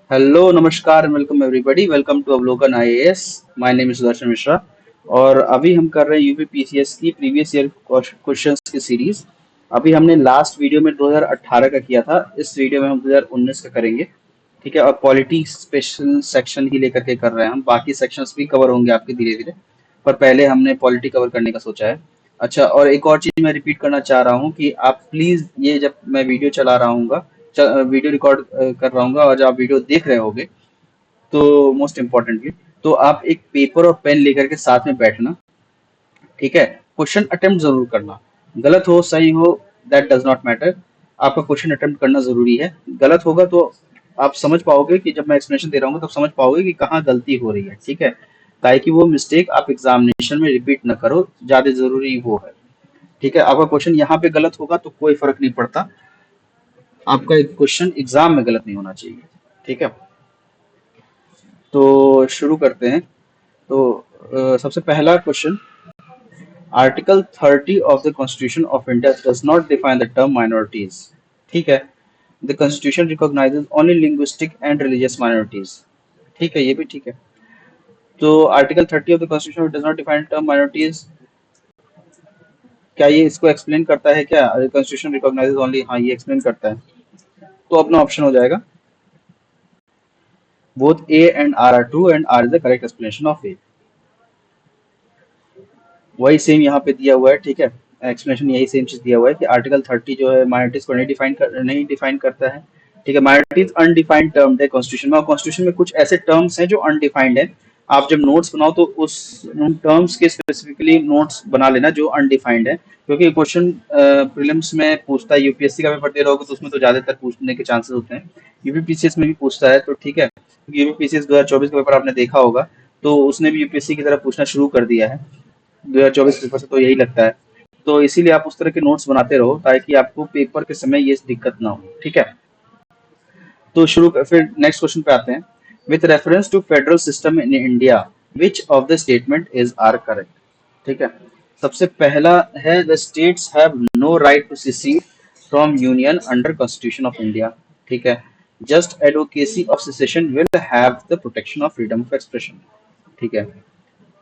Hello नमस्कार welcome everybody welcome to अवलोकन IAS. My name is Sudarshan Mishra और अभी हम कर रहे हैं यूपी पीसीएस की प्रीवियस ईयर क्वेश्चंस की सीरीज। अभी हमने लास्ट वीडियो में 2018 का किया था, इस वीडियो में हम 2019 का करेंगे। ठीक है, और पॉलिटी स्पेशल सेक्शन ही लेकर के कर रहे हैं हम, बाकी सेक्शंस भी कवर होंगे आपके धीरे धीरे, पर पहले हमने पॉलिटी कवर करने का सोचा है। अच्छा, और एक और चीज मैं रिपीट करना चाह रहा हूँ कि आप प्लीज ये जब मैं वीडियो चला रहा हूँ, वीडियो रिकॉर्ड कर रहा हूँ और जब आप वीडियो देख रहे होगे तो मोस्ट इम्पोर्टेंटली तो आप एक पेपर और पेन लेकर के साथ में बैठना। ठीक है, क्वेश्चन अटेम्प्ट जरूर करना, गलत हो सही हो दैट डज नॉट मैटर, आपका क्वेश्चन अटेम्प्ट करना जरूरी है। गलत होगा तो आप समझ पाओगे कि जब मैं एक्सप्लेनेशन दे रहा हूँ तब समझ पाओगे कि कहाँ गलती हो रही है। ठीक है, ताकि वो मिस्टेक आप एग्जामिनेशन में रिपीट न करो, ज्यादा जरूरी वो है। ठीक है, आपका क्वेश्चन यहाँ पे गलत होगा तो कोई फर्क नहीं पड़ता, आपका क्वेश्चन एग्जाम में गलत नहीं होना चाहिए। ठीक है, तो शुरू करते हैं। तो सबसे पहला question, article 30 of the constitution of India does not define the term minorities. ठीक है, the constitution recognises only linguistic and religious minorities. ठीक है, ये भी ठीक है। तो article 30 of the constitution does not define term minorities, क्या ये इसको एक्सप्लेन करता है? क्या कॉन्स्टिट्यूशन रिकॉग्नाइजेज ओनली, हाँ ये एक्सप्लेन करता है। तो अपना ऑप्शन हो जाएगा both A and R are true and R is the correct explanation of A। वही सेम यहाँ पे दिया हुआ है। ठीक है, एक्सप्लेनेशन यही सेम चीज दिया हुआ है कि आर्टिकल 30 जो है माइनॉरिटीज को नहीं डिफाइन करता है। ठीक है, माइनॉरिटीज अनडिफाइंड टर्म है कॉन्स्टिट्यूशन में, और कॉन्स्टिट्यूशन में कुछ ऐसे टर्म्स हैं जो अनडिफाइंड है। आप जब नोट्स बनाओ तो उस उन टर्म्स के स्पेसिफिकली नोट्स बना लेना जो अनडिफाइंड है, क्योंकि क्वेश्चन प्रीलिम्स में पूछता है, यूपीएससी का पेपर दे रहा होगा तो उसमें तो ज्यादातर पूछने के चांसेस होते हैं, यूपीपीसीएस में भी पूछता है। तो ठीक है, यूपीपीसीएस 2024 का पेपर आपने देखा होगा, तो उसने भी यूपीएससी की तरह पूछना शुरू कर दिया है 2024 पेपर से, तो यही लगता है। तो इसीलिए आप उस तरह के नोट्स बनाते रहो ताकि आपको पेपर के समय ये दिक्कत ना हो। ठीक है, तो फिर नेक्स्ट क्वेश्चन पे आते हैं। With reference to federal system in India which of the statement is are correct? ठीक है, सबसे पहला है the states have no right to secede from union under constitution of India. ठीक है, just advocacy of secession will have the protection of freedom of expression. ठीक है,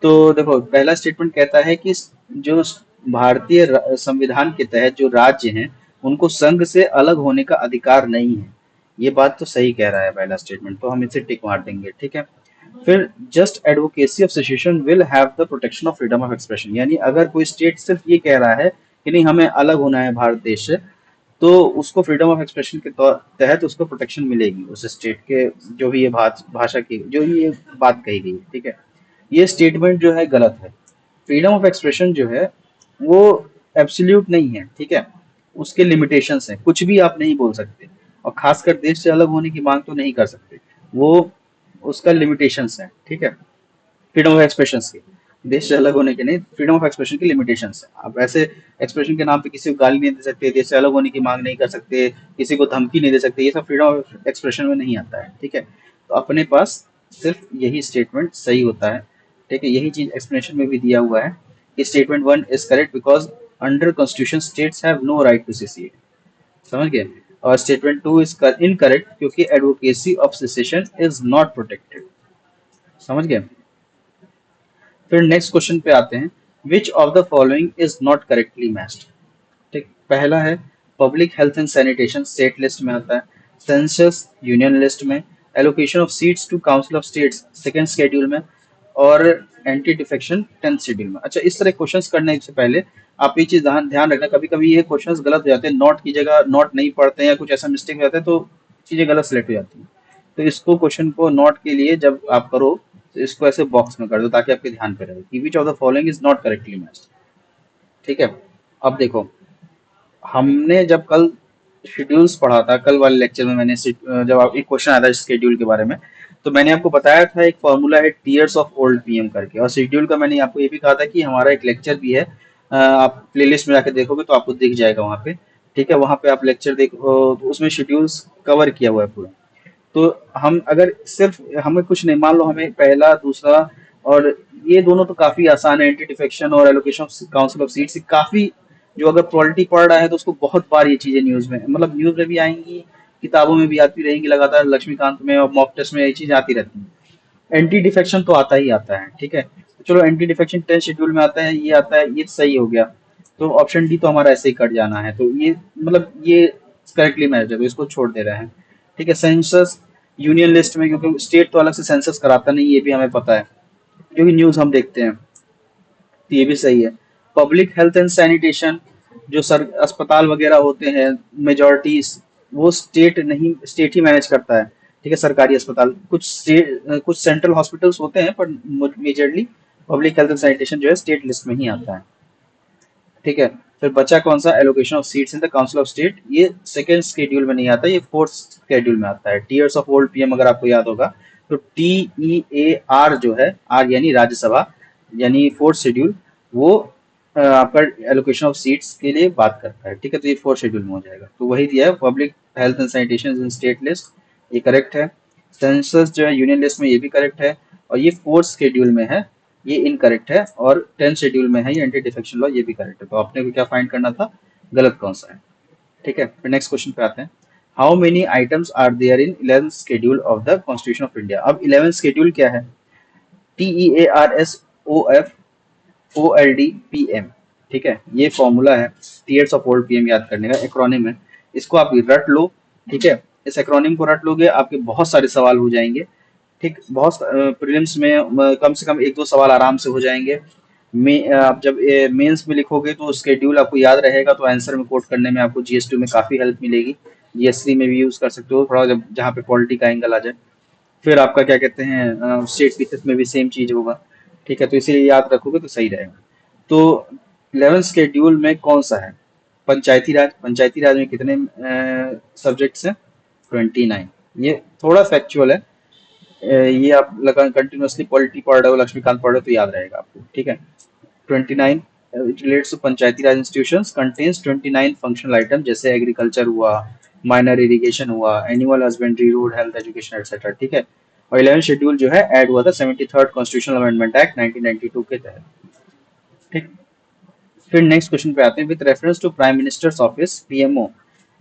तो देखो पहला स्टेटमेंट कहता है कि जो भारतीय संविधान के तहत जो राज्य हैं उनको संघ से अलग होने का अधिकार नहीं है। ये बात तो सही कह रहा है पहला स्टेटमेंट, तो हम इसे टिक मार देंगे। ठीक है, फिर just advocacy of cessation will have the protection of freedom of expression, यानी अगर कोई स्टेट सिर्फ ये कह रहा है कि नहीं हमें अलग होना है भारत देश से, तो उसको फ्रीडम ऑफ एक्सप्रेशन के तहत उसको प्रोटेक्शन मिलेगी उस स्टेट के, जो भी ये भाषा की जो भी ये बात कही गई है। ठीक है, ये स्टेटमेंट जो है गलत है। फ्रीडम ऑफ एक्सप्रेशन जो है वो एब्सोल्यूट नहीं है। ठीक है, उसके लिमिटेशंस हैं, कुछ भी आप नहीं बोल सकते, और खासकर देश से अलग होने की मांग तो नहीं कर सकते, वो उसका लिमिटेशंस है। ठीक है, फ्रीडम ऑफ एक्सप्रेशन के, देश से अलग होने के नहीं, फ्रीडम ऑफ एक्सप्रेशन की लिमिटेशंस है। आप ऐसे एक्सप्रेशन के नाम पे किसी को गाली नहीं दे सकते, देश से अलग होने की मांग नहीं कर सकते, किसी को धमकी नहीं दे सकते, ये सब फ्रीडम ऑफ एक्सप्रेशन में नहीं आता है। ठीक है, तो अपने पास सिर्फ यही स्टेटमेंट सही होता है। ठीक है, यही चीज एक्सप्लेनेशन में भी दिया हुआ है कि statement 1 is correct because under constitution states have no right to secede। समझ गए? और स्टेटमेंट 2 इज इनकरेक्ट क्योंकि advocacy of secession is not protected. समझ गए? फिर नेक्स्ट क्वेश्चन पे आते हैं, which of the following is not correctly matched? ठीक, पहला है public health and sanitation state list में आता है, सेंसस यूनियन लिस्ट में, allocation of seats to council of states second schedule में, और एंटी डिफेक्शन 10th शेड्यूल में। अच्छा, इस तरह क्वेश्चंस करने से पहले आप ये चीज ध्यान रखना, कभी कभी ये क्वेश्चंस गलत हो जाते हैं, नॉट की जगह नॉट नहीं पढ़ते हैं या कुछ ऐसा मिस्टेक हो जाता है तो चीजें गलत सेलेक्ट हो जाती हैं। तो इसको क्वेश्चन को नॉट के लिए जब आप करो तो इसको ऐसे बॉक्स में कर दो ताकि आपके ध्यान पे रहे कि विच of the following is not correctly matched. ठीक है, अब देखो, हमने जब कल शेड्यूल्स पढ़ा था, कल वाले लेक्चर में मैंने जब आप एक क्वेश्चन आया था शेड्यूल के बारे में, तो मैंने आपको बताया था एक फॉर्मूला है टीयर्स ऑफ ओल्ड पीएम करके, और शेड्यूल का मैंने आपको ये भी कहा था कि हमारा एक लेक्चर भी है, आप प्लेलिस्ट में जाके देखोगे तो आपको दिख जाएगा वहाँ पे। ठीक है, वहाँ पे आप लेक्चर देखो तो उसमें शेड्यूल्स कवर किया हुआ है पूरा। तो हम अगर सिर्फ हमें कुछ नहीं, मान लो हमें पहला दूसरा और ये दोनों तो काफी आसान है, एंटी डिफेक्शन और allocation of council of seats काफी, जो अगर पॉलिटी पढ़ रहा है तो उसको बहुत बार ये चीजें न्यूज में, मतलब न्यूज में भी आएंगी, किताबों में भी आती रहेंगी लगातार, लक्ष्मीकांत में और मॉक टेस्ट में ये चीज आती रहती है। एंटी डिफेक्शन तो आता ही आता है, ठीक है। तो चलो एंटी डिफेक्शन 10 शेड्यूल में आता है, ये आता है, ये सही हो गया। तो ऑप्शन डी तो हमारा ऐसे ही कट जाना है, तो ये मतलब ये करेक्टली मैच है, तो इसको छोड़ दे रहे हैं। ठीक है, सेंसस यूनियन लिस्ट में, क्योंकि स्टेट तो अलग से सेंसस कराता नहीं, ये भी हमें पता है क्योंकि न्यूज हम देखते हैं, तो ये भी सही है। पब्लिक हेल्थ एंड सैनिटेशन, जो सर अस्पताल वगैरह होते हैं मेजोरिटी, वो स्टेट नहीं, स्टेट ही मैनेज करता है। ठीक है, सरकारी अस्पताल, कुछ स्टेट कुछ सेंट्रल हॉस्पिटल्स होते हैं, पर majorly public health and sanitation जो है स्टेट लिस्ट में ही आता है। ठीक है, फिर बचा कौन सा, allocation of seats in the council of state, ये सेकेंड शेड्यूल में नहीं आता, ये फोर्थ शेड्यूल में आता है। टीयर्स ऑफ ओल्ड पीएम अगर आपको याद होगा, तो TEAR जो है, आर यानी राज्यसभा, यानी फोर्थ शेड्यूल, वो आपका एलोकेशन ऑफ सीट्स के लिए बात करता है। ठीक है, तो ये फोर्थ शेड्यूल में हो जाएगा, तो वही दिया है, public health and sanitation in state list, ये करेक्ट है। सेंसस जो है यूनियन लिस्ट में, ये भी करेक्ट है, और ये फोर्थ शेड्यूल में है, ये इनकरेक्ट है, और 10 शेड्यूल में है ये एंटी डिफेक्शन लॉ, ये भी करेक्ट है। तो आपने को क्या फाइंड करना था, गलत कौन सा है। ठीक है, फिर नेक्स्ट क्वेश्चन पे आते हैं। How many items are there in 11th schedule of the constitution of India. अब 11th शेड्यूल क्या है, TEARSOFOLDPM। ठीक है, ये फॉर्मूला है टीयर्स ऑफ ओल्ड पीएम याद करने का, एक्रोनिम है, इसको आप रट लो। ठीक है, इस एक्रोनिम को रट लोगे, आपके बहुत सारे सवाल हो जाएंगे। ठीक, बहुत प्रीलिम्स में कम से कम एक दो सवाल आराम से हो जाएंगे। आप जब मेंस में लिखोगे तो स्केड्यूल आपको याद रहेगा, तो आंसर में कोट करने में आपको GS2 में काफी हेल्प मिलेगी, GS3 में भी यूज कर सकते हो थोड़ा, जब जहाँ पे पॉलिटी का एंगल आ जाए। फिर आपका क्या कहते हैं, स्टेट पीसेस में भी सेम चीज होगा। ठीक है, तो इसीलिए याद रखोगे तो सही रहेगा। तो 11th शेड्यूल में कौन सा है, पंचायती राज। पंचायती राज में कितने सब्जेक्ट्स हैं, 29। ये थोड़ा फैक्चुअल है, ये आप लगा कंटिन्यूअसली पॉलिटी पढ़ रहे हो, लक्ष्मीकांत पढ़ रहे हो, तो याद रहेगा आपको। ठीक है, 29 it relates to Panchayati Raj institutions, contains 29 functional item, जैसे एग्रीकल्चर हुआ, माइनर इरिगेशन हुआ, animal husbandry, road, health, education etcetera. ठीक है, और 11 शेड्यूल जो है ऐड हुआ था 73rd कॉन्स्टिट्यूशनल अमेंडमेंट एक्ट 1992 के तहत। ठीक, फिर नेक्स्ट क्वेश्चन पे आते हैं। With reference to prime ministers office PMO,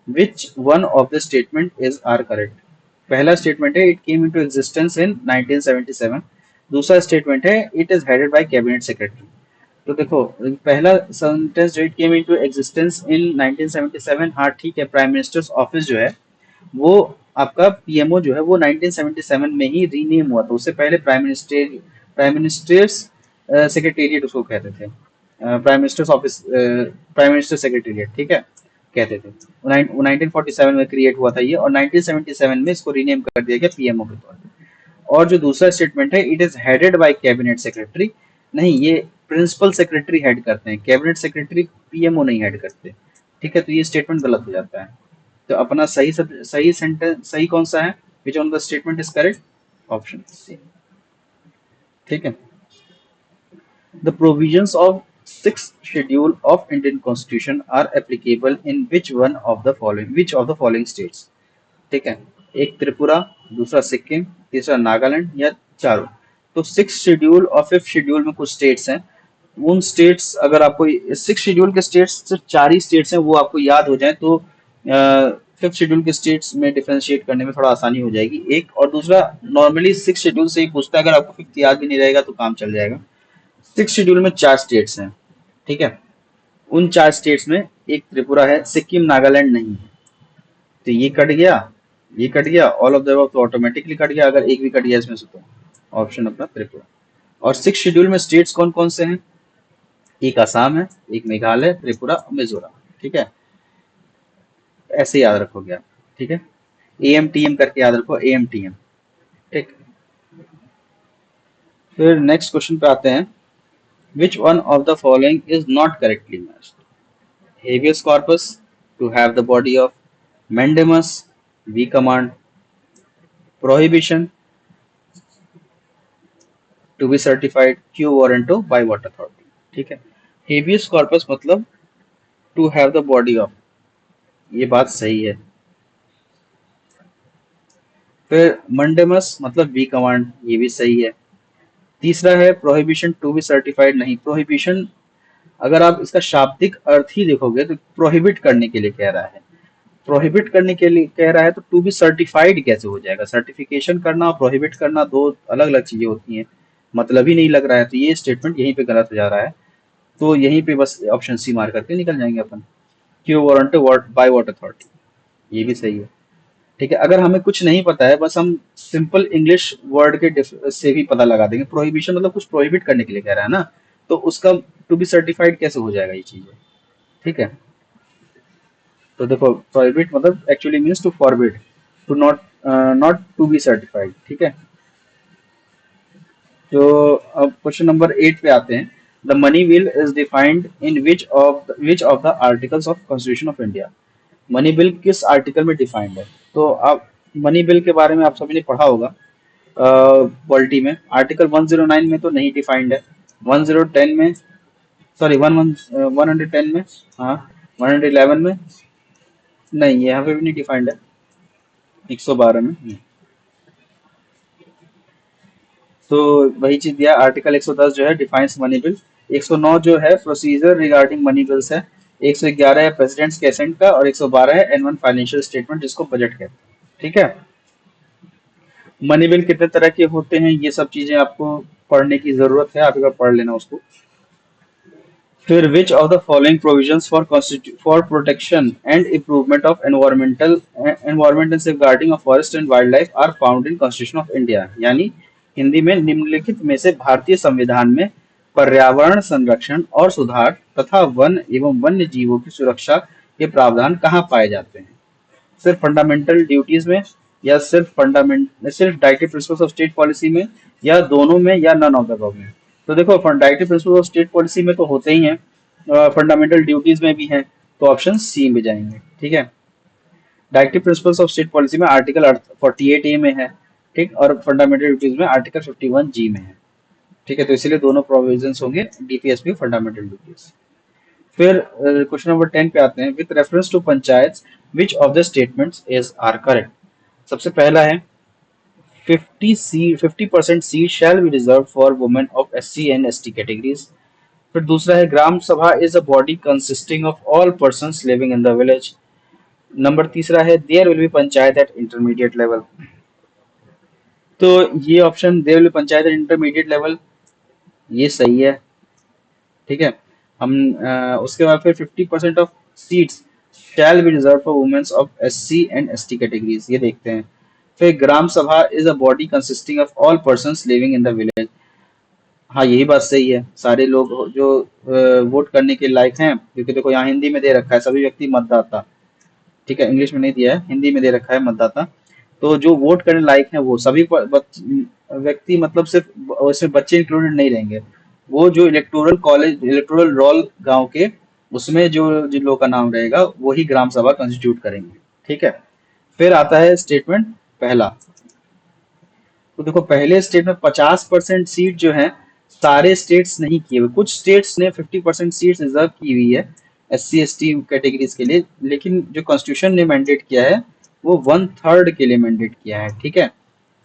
which one of the statement is are correct. पहला स्टेटमेंट है it came into existence in 1977। दूसरा स्टेटमेंट है it is headed by cabinet secretary. तो देखो, पहला सेंटेंस जो it came into existence in 1977, हाँ ठीक है, प्राइम मिनिस्टर्स ऑफिस जो है वो आपका PMO जो है वो 1977 में ही रीनेम हुआ था। उससे पहले प्राइम मिनिस्टर्स सेक्रेटेरिएट उसको कहते थे, prime ministers office, prime minister secretariat, ठीक है, कहते थे। 1947 में क्रिएट हुआ था ये, और 1977 में इसको रीनेम कर दिया गया PMO के तौर पे। और जो दूसरा स्टेटमेंट है it is headed by cabinet secretary, नहीं, ये प्रिंसिपल सेक्रेटरी हेड करते हैं, कैबिनेट सेक्रेटरी PMO नहीं हेड करते। ठीक है, तो ये स्टेटमेंट गलत हो जाता है। तो अपना सही सेंटेंस सही कौन सा है, which on the statement is correct, option C. ठीक है, the provisions of 6th schedule of Indian constitution are applicable in which of the following states. ठीक है, एक त्रिपुरा, दूसरा सिक्किम, तीसरा नागालैंड, या चारों। तो 6th शेड्यूल और 5th शेड्यूल में कुछ स्टेट्स हैं, उन स्टेट्स अगर आपको 6th शेड्यूल के स्टेट्स सिर्फ 4 ही स्टेट्स हैं, वो आपको याद हो जाए तो 5th शेड्यूल के स्टेट्स में डिफरेंशिएट करने में थोड़ा आसानी हो जाएगी। एक और दूसरा, नॉर्मली 6th शेड्यूल से ही पूछता है, अगर आपको 5th याद भी नहीं रहेगा तो काम चल जाएगा। 6th शेड्यूल में 4 स्टेट्स हैं, ठीक है, उन 4 स्टेट्स में एक त्रिपुरा है, सिक्किम नागालैंड नहीं है, तो ये कट गया, ये कट गया, ऑल ऑफ द अबव तो ऑटोमेटिकली कट गया, अगर एक भी कट गया इसमें से तो ऑप्शन अपना त्रिपुरा। और 6th शेड्यूल में स्टेट्स कौन कौन से हैं, एक असम है, एक मेघालय, त्रिपुरा, मिजोरम। ठीक है, ऐसे याद रखोगे आप। ठीक है, AMTM करके याद रखो, AMTM। ठीक, फिर नेक्स्ट क्वेश्चन पे आते हैं। विच one of the following is not correctly matched, habeas corpus, to have the body of mandamus, v command, prohibition, to be certified, q warranto by what authority। ठीक है, habeas corpus मतलब to have the body of, ये बात सही है। फिर mandamus मतलब v command, ये भी सही है। तीसरा है prohibition to be certified, नहीं, prohibition अगर आप इसका शाब्दिक अर्थ ही देखोगे तो प्रोहिबिट करने के लिए कह रहा है, प्रोहिबिट करने के लिए कह रहा है, तो टू बी सर्टिफाइड कैसे हो जाएगा? सर्टिफिकेशन करना और प्रोहिबिट करना दो अलग अलग चीजें होती हैं, मतलब ही नहीं लग रहा है, तो ये स्टेटमेंट यहीं पे गलत हो जा रहा है। तो यहीं पे बस ऑप्शन सी मार करके निकल जाएंगे अपन। क्यों वारंट बाय वॉट अथॉरिटी, ये भी सही है। ठीक है, अगर हमें कुछ नहीं पता है, बस हम सिंपल इंग्लिश वर्ड के से भी पता लगा देंगे। प्रोहिबिशन मतलब कुछ प्रोहिबिट करने के लिए कह रहा है ना, तो उसका टू बी सर्टिफाइड कैसे हो जाएगा ये चीजें। ठीक है, तो देखो प्रोहिबिट मतलब actually means to forbid, to not, not to be certified. ठीक है, तो अब क्वेश्चन नंबर 8 पे आते हैं। The money bill is defined in which of the articles of constitution of India. Money bill किस आर्टिकल में डिफाइंड है? तो आप मनी बिल के बारे में आप सभी ने पढ़ा होगा पॉलिटी में। आर्टिकल 109 में तो नहीं डिफाइंड है, 1010 में, सॉरी 110 में, हाँ 111 में, नहीं यहाँ पे भी नहीं डिफाइंड है, 112 में तो वही चीज दिया। आर्टिकल 110 जो है डिफाइंस मनी बिल, 109 जो है प्रोसीजर रिगार्डिंग मनी बिल्स है, 111 है प्रेसिडेंट्स के असेंट का, और 112 है एनुअल फाइनेंशियल स्टेटमेंट जिसको बजट कहते हैं। ठीक है, मनी बिल कितने तरह के होते हैं ये सब चीजें आपको पढ़ने की जरूरत है, आप एक बार पढ़ लेना उसको। फिर which of the following provisions for protection and improvement of environment and safeguarding of forest and wildlife are found in constitution of India, यानी हिंदी में निम्नलिखित में से भारतीय संविधान में पर्यावरण संरक्षण और सुधार तथा वन एवं वन्य जीवों की सुरक्षा के प्रावधान कहाँ पाए जाते हैं? सिर्फ फंडामेंटल ड्यूटीज में, या सिर्फ directive principles of state policy में, या दोनों में, या नन ऑफ द अबव में? तो देखो directive principles of state policy में तो होते ही हैं, फंडामेंटल ड्यूटीज में भी हैं, तो ऑप्शन सी में जाएंगे। ठीक है, directive principles of state policy में आर्टिकल 48A में है, ठीक, और फंडामेंटल ड्यूटीज में आर्टिकल 51G में है। ठीक है, तो इसीलिए दोनों प्रोविजंस होंगे डीपीएसपी फंडामेंटल ड्यूटीज। फिर क्वेश्चन नंबर 10 पे आते हैं। With reference to panchayat which of the statements is are correct? सबसे पहला है 50% seat shall be reserve for women of SC and ST categories. फिर दूसरा है gram sabha is a body consisting of all persons living in the village. Number तीसरा है there will be panchayat at intermediate level. तो ये option there will be panchayat at intermediate level, ये सही है। ठीक है, हम उसके बाद फिर 50% of seats shall be reserve for womens of SC and ST categories, ये देखते हैं। फिर gram sabha is a body consisting of all persons living in the village, हाँ यही बात सही है। सारे लोग जो वोट करने के लायक हैं, क्योंकि देखो यहाँ हिंदी में दे रखा है सभी व्यक्ति मतदाता। ठीक है, इंग्लिश में नहीं दिया है, हिंदी में दे रखा है मतदाता। तो जो वोट करने लायक है वो सभी व्यक्ति, मतलब सिर्फ उसमें बच्चे इंक्लूडेड नहीं रहेंगे। वो जो इलेक्टोरल कॉलेज, इलेक्टोरल रोल गांव के, उसमें जो जिन लोगों का नाम रहेगा वही ग्राम सभा कंस्टिट्यूट करेंगे। ठीक है, फिर आता है स्टेटमेंट पहला। तो देखो पहले स्टेट में 50% सीट जो है सारे स्टेट्स नहीं किए हुए, कुछ स्टेट्स ने 50% सीट रिजर्व की हुई है एससी एसटी कैटेगरीज के लिए, लेकिन जो कॉन्स्टिट्यूशन ने मैंडेट किया है वो 1/3 के लिए मैंडेट किया है। ठीक है,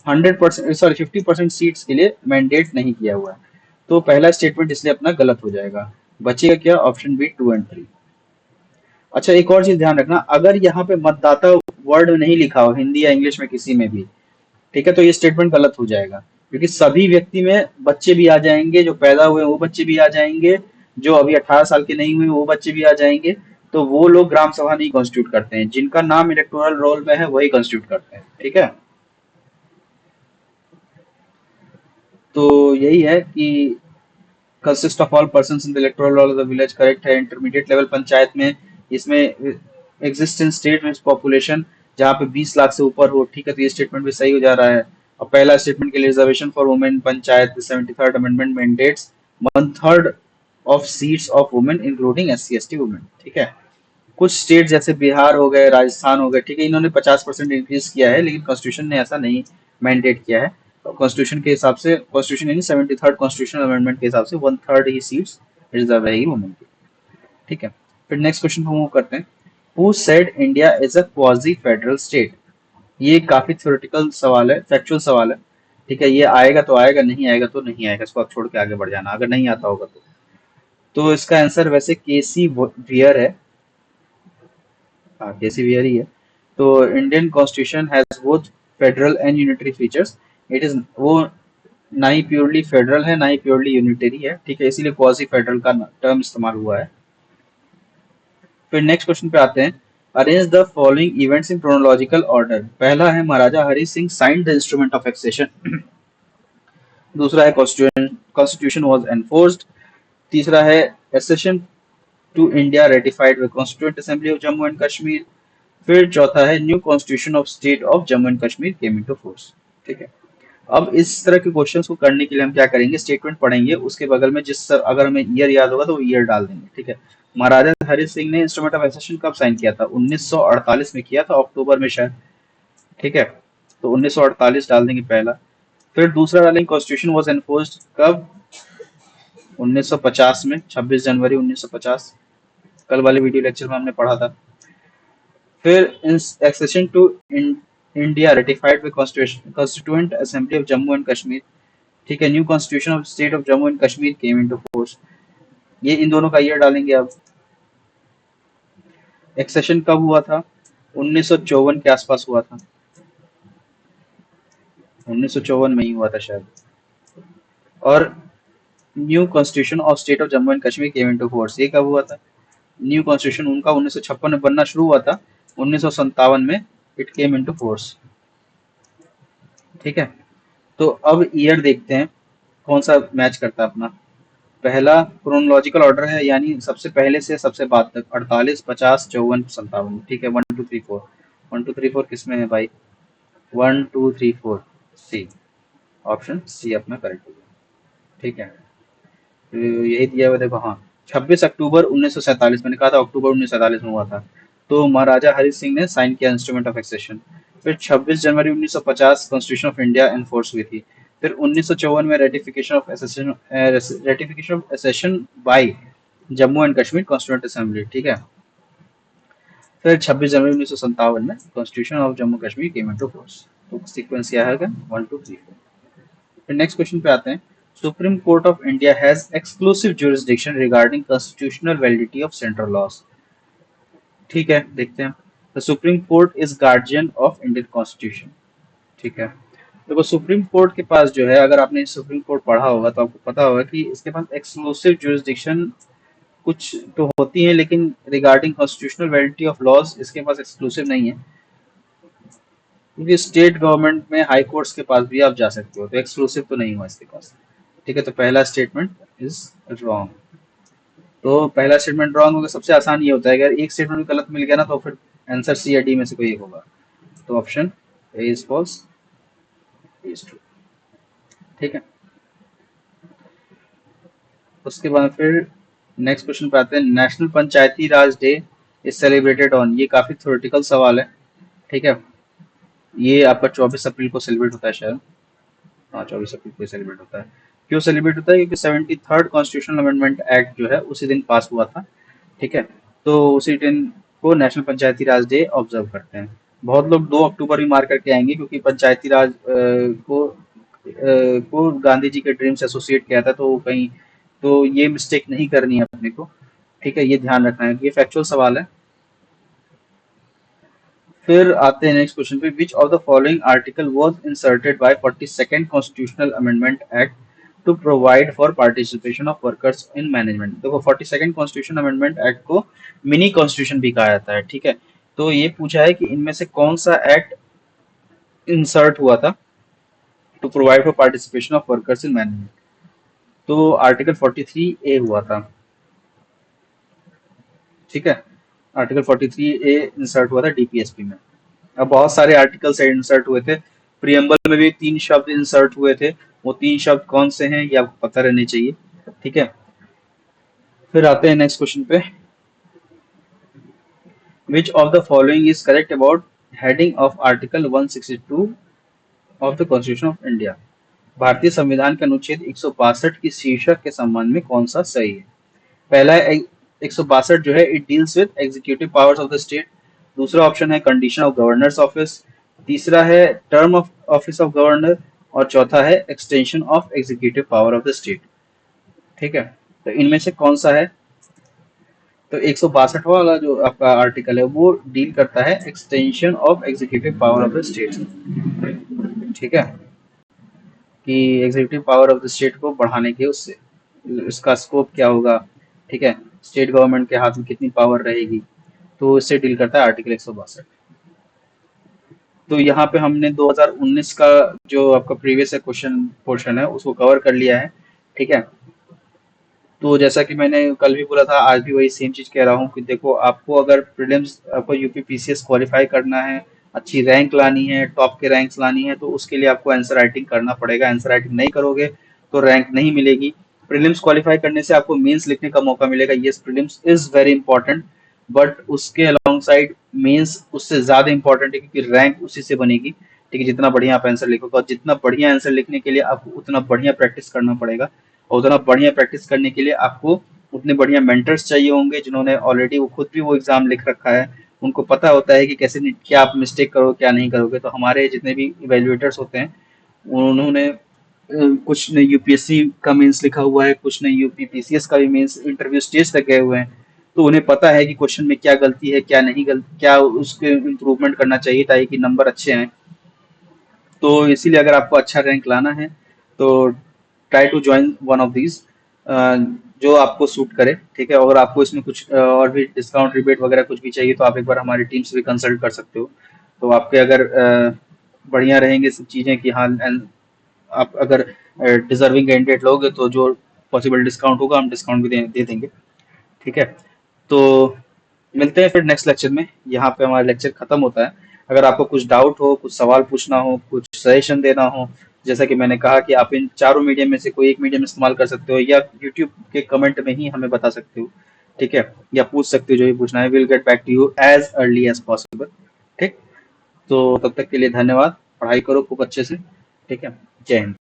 100%, सॉरी 50% सीट्स के लिए मैंडेट नहीं किया हुआ है। तो पहला स्टेटमेंट इसलिए अपना गलत हो जाएगा। बचेगा क्या? ऑप्शन बी 2 और 3। अच्छा, एक और चीज ध्यान रखना, अगर यहाँ पे मतदाता वर्ड नहीं लिखा हो हिंदी या इंग्लिश में किसी में भी, ठीक है, तो ये स्टेटमेंट गलत हो जाएगा, क्योंकि सभी व्यक्ति में बच्चे भी आ जाएंगे, जो पैदा हुए वो बच्चे भी आ जाएंगे, जो अभी 18 साल के नहीं हुए वो बच्चे भी आ जाएंगे। तो वो लोग ग्राम सभा नहीं कॉन्स्टिट्यूट करते हैं, जिनका नाम इलेक्टोरल रोल में है वही कॉन्स्टिट्यूट करते हैं। ठीक है, तो यही है कि consist of all person in the electoral roll of the village correct है। इंटरमीडिएट लेवल पंचायत में इसमें एग्जिस्ट इन स्टेट में पॉपुलेशन जहाँ पे 20 लाख से ऊपर हो। ठीक है, तो ये स्टेटमेंट भी सही हो जा रहा है। और पहला स्टेटमेंट के लिए reservation for women panchayat 73rd amendment mandates 1/3 of seats of women including SC ST women. ठीक है, कुछ स्टेट जैसे बिहार हो गए, राजस्थान हो गए, ठीक है, इन्होंने 50% इंक्रीज किया है, लेकिन कॉन्स्टिट्यूशन ने ऐसा नहीं मैंडेट किया है। कॉन्स्टिट्यूशन के हिसाब से, कॉन्स्टिट्यूशन यानी 73rd कॉन्स्टिट्यूशनल अमेंडमेंट के हिसाब से 1/3 ही सीट्स रिजर्व रहेगी वुमेन की। ठीक है, फिर नेक्स्ट क्वेश्चन को मूव करते हैं। Who said India is a quasi federal state? ये काफी थ्योरेटिकल सवाल है, फैक्चुअल सवाल है। ठीक है, ये आएगा तो आएगा, नहीं आएगा तो नहीं आएगा, इसको आप छोड़ के आगे बढ़ जाना अगर नहीं आता होगा तो। इसका आंसर वैसे केसी वियर है। हाँ KCVR ही है। तो Indian constitution has both federal and unitary features. It is वो ना ही प्योरली फेडरल है ना ही प्योरली यूनिटरी है, ठीक है, इसीलिए क्वासी फेडरल का टर्म इस्तेमाल हुआ है। फिर नेक्स्ट क्वेश्चन पे आते हैं। Arrange the following events in chronological order. पहला है Maharaja Hari Singh signed the instrument of accession. दूसरा है कॉन्स्टिट्यूशन वाज एनफोर्स्ड। तीसरा है accession to India ratified with constituent assembly of Jammu and Kashmir. फिर चौथा है new constitution of state of Jammu and Kashmir came into force. ठीक है। अब इस तरह के क्वेश्चंस को करने के लिए हम क्या करेंगे, स्टेटमेंट पढ़ेंगे, उसके बगल में अगर हमें ईयर याद होगा तो वो ईयर डाल देंगे। ठीक है। महाराजा हरि सिंह ने इंस्ट्रूमेंट ऑफ एक्सेशन कब साइन किया था? 1948 में किया था, अक्टूबर में शायद। ठीक है। तो 1948 डाल देंगे पहला। फिर दूसरा डालेंगे कॉन्स्टिट्यूशन वाज एनफोर्स्ड कब? 1950 में, 26 जनवरी 1950। कल वाले वीडियो लेक्चर में हमने पढ़ा था। फिर accession to India ratified with constituent assembly of Jammu and Kashmir. ठीक है। New constitution of state of Jammu and Kashmir came into force. ये इन दोनों का ईयर डालेंगे अब। एक्सेशन कब हुआ था? 1954 के आसपास हुआ था। 1954 में ही हुआ था शायद। और new constitution of state of Jammu and Kashmir came into force, ये कब हुआ था? न्यू कॉन्स्टिट्यूशन उनका 1956 में बनना शुरू हुआ था, 1957 में इट केम इनटू फोर्स। ठीक है। तो अब ईयर देखते हैं कौन सा मैच करता है अपना। पहला क्रोनोलॉजिकल ऑर्डर है, यानी सबसे पहले से सबसे बाद तक, 48, 50, 54, 57। ठीक है। 1 2 3 4, 1 2 3 4 किस में है भाई? 1 2 3 4 सी। ऑप्शन सी अपना करेक्ट होगा। ठीक है। तो यही दिया हुआ देखो, हाँ। 26 अक्टूबर 1947, मैंने कहा था अक्टूबर 1947 में हुआ था। तो महाराजा हरि सिंह ने साइन किया इंस्ट्रूमेंट ऑफ एक्सेशन। फिर 26 जनवरी 1950 कॉन्स्टिट्यूशन ऑफ इंडिया एनफोर्स हुई थी। फिर 1954 में ratification of accession by Jammu and Kashmir constituent assembly. ठीक है। फिर 26 जनवरी 1957 में constitution of Jammu Kashmir came into force. तो सीक्वेंस क्या है? 1 2 3 4। फिर नेक्स्ट क्वेश्चन पे आते हैं। Supreme court of India has exclusive jurisdiction regarding constitutional validity of central laws. ठीक है, देखते हैं। The supreme court is guardian of Indian constitution. ठीक है। देखो सुप्रीम कोर्ट के पास जो है, अगर आपने सुप्रीम कोर्ट पढ़ा होगा तो आपको पता होगा कि इसके पास एक्सक्लूसिव जुरिस्डिक्शन कुछ तो होती है, लेकिन regarding constitutional validity of laws इसके पास एक्सक्लूसिव नहीं है, क्योंकि स्टेट गवर्नमेंट में हाई कोर्ट्स के पास भी आप जा सकते हो, तो एक्सक्लूसिव तो नहीं हुआ इसके पास। ठीक है। तो पहला स्टेटमेंट इज रॉन्ग। तो पहला स्टेटमेंट रॉन्ग होगा। सबसे आसान ये होता है, अगर एक स्टेटमेंट भी गलत मिल गया ना तो फिर आंसर सी या डी में से कोई एक होगा। तो option A is false, A is true. ठीक है। उसके बाद फिर नेक्स्ट क्वेश्चन पे आते हैं। National Panchayati Raj day is celebrated on. ये काफी थ्योरेटिकल सवाल है। ठीक है। ये आपका 24 अप्रैल को सेलिब्रेट होता है शायद। हाँ, 24 अप्रैल को सेलिब्रेट होता है। क्यों सेलिब्रेट होता है? क्योंकि 73rd कॉन्स्टिट्यूशनल अमेंडमेंट एक्ट जो है उसी दिन पास हुआ था। ठीक है। तो उसी दिन को नेशनल पंचायती राज डे ऑब्जर्व करते हैं। बहुत लोग 2 अक्टूबर भी मार करके आएंगे, क्योंकि पंचायती राज को गांधी जी के ड्रीम से एसोसिएट किया था, तो कहीं तो ये मिस्टेक नहीं करनी है अपने को। ठीक है। ये ध्यान रखना है कि ये फैक्चुअल सवाल है। फिर आते हैं नेक्स्ट क्वेश्चन पे। Which of the following article was inserted by 42nd constitutional amendment act to provide for participation of workers in management. देखो 42nd कॉन्स्टिट्यूशन अमेंडमेंट एक्ट को मिनी कॉन्स्टिट्यूशन भी कहा जाता है। ठीक है। तो ये पूछा है कि इनमें से कौन सा एक्ट इंसर्ट हुआ था to provide for participation of workers in management. तो आर्टिकल 43A हुआ था। ठीक है। आर्टिकल 43A इंसर्ट हुआ था डीपीएसपी में। अब बहुत सारे आर्टिकल्स इंसर्ट हुए थे। प्रियम्बल में भी 3 शब्द इंसर्ट हुए थे। वो 3 शब्द कौन से हैं ये आपको पता रहने चाहिए। ठीक है। फिर आते हैं नेक्स्ट क्वेश्चन पे। Which of the following is correct about heading of article 162 of the constitution of India. भारतीय संविधान के अनुच्छेद 162 की शीर्षक के संबंध में कौन सा सही है? पहला है 162 जो है it deals with executive powers of the state. दूसरा ऑप्शन है कंडीशन ऑफ गवर्नर्स ऑफिस। तीसरा है term of office of governor. और चौथा है extension of executive power of the state. ठीक है। तो इनमें से कौन सा है तो 162 वाला जो आपका आर्टिकल है वो डील करता है extension of executive power of the state. ठीक है, कि executive power of the state को बढ़ाने के उससे उसका स्कोप क्या होगा। ठीक है, स्टेट गवर्नमेंट के हाथ में कितनी पावर रहेगी, तो इससे डील करता है आर्टिकल 162। तो यहाँ पे हमने 2019 का जो आपका प्रीवियस क्वेश्चन पोर्शन है उसको कवर कर लिया है। ठीक है, तो जैसा कि मैंने कल भी बोला था, आज भी वही सेम चीज कह रहा हूँ कि देखो, आपको अगर प्रीलिम्स आपको यूपी पीसीएस क्वालिफाई करना है, अच्छी रैंक लानी है, टॉप के रैंक्स लानी है, तो उसके लिए आपको आंसर राइटिंग करना पड़ेगा। आंसर राइटिंग नहीं करोगे तो रैंक नहीं मिलेगी। प्रीलिम्स क्वालिफाई करने से आपको मेंस लिखने का मौका मिलेगा। Yes, prelims is very important, but उसके अलॉन्ग साइड मेंस उससे ज्यादा इंपॉर्टेंट है, क्योंकि रैंक उसी से बनेगी। ठीक है, जितना बढ़िया आप आंसर लिखोगे, और जितना बढ़िया आंसर लिखने के लिए आपको उतना बढ़िया प्रैक्टिस करना पड़ेगा। और उतना बढ़िया प्रैक्टिस करने के लिए आपको उतने बढ़िया मेंटर्स चाहिए होंगे, जिन्होंने ऑलरेडी वो खुद भी वो एग्जाम लिख रखा है। उनको पता होता है कि कैसे क्या आप मिस्टेक करोगे क्या नहीं करोगे। तो हमारे जितने भी इवेल्युएटर्स होते हैं, उन्होंने कुछ ने यूपीएससी का मेंस लिखा हुआ है, कुछ ने यूपी पीसीएस का भी मेंस इंटरव्यू स्टेज तक गए हुए हैं। तो उन्हें पता है कि क्वेश्चन में क्या गलती है, क्या नहीं गलती, क्या उसके इम्प्रूवमेंट करना चाहिए ताकि नंबर अच्छे आए। तो इसीलिए अगर आपको अच्छा रैंक लाना है तो try to join one of these जो आपको सूट करे। ठीक है, और आपको इसमें कुछ और भी डिस्काउंट रिबेट वगैरह कुछ भी चाहिए तो आप एक बार हमारी टीम से भी कंसल्ट कर सकते हो। तो आपके अगर बढ़िया रहेंगे सब चीज़ें कि हाँ, आप अगर डिजर्विंग कैंडिडेट लोगे तो जो पॉसिबल डिस्काउंट होगा हम डिस्काउंट भी दे देंगे। ठीक है, तो मिलते हैं फिर नेक्स्ट लेक्चर में। यहाँ पे हमारा लेक्चर खत्म होता है। अगर आपको कुछ डाउट हो, कुछ सवाल पूछना हो, कुछ सजेशन देना हो, जैसा कि मैंने कहा कि आप इन चारों मीडियम में से कोई एक मीडियम इस्तेमाल कर सकते हो, या यूट्यूब के कमेंट में ही हमें बता सकते हो। ठीक है, या पूछ सकते हो जो भी पूछना है। Will get back to you as early as possible. ठीक, तो तब तक के लिए धन्यवाद। पढ़ाई करो खूब अच्छे से। ठीक है, जय हिंद।